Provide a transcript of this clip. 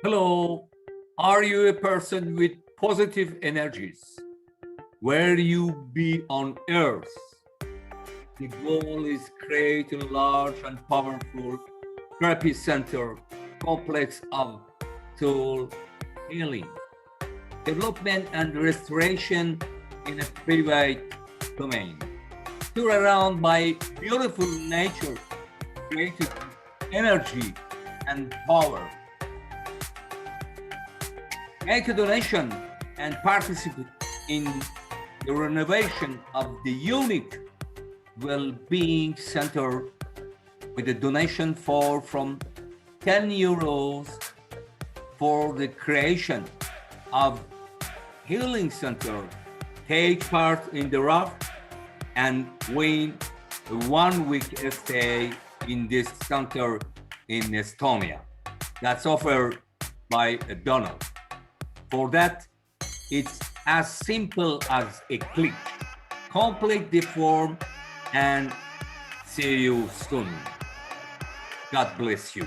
Hello, are you a person with positive energies? Where you be on earth? The goal is creating a large and powerful therapy center complex of soul healing, development and restoration in a private domain. Surrounded by beautiful nature, creative energy and power. Make a donation and participate in the renovation of the unique well-being center with a donation for from 10 euros for the creation of healing center. Take part in the raffle and win a 1 week stay in this center in Estonia. That's offered by a donor. For that, it's as simple as a click. Complete the form and see you soon. God bless you.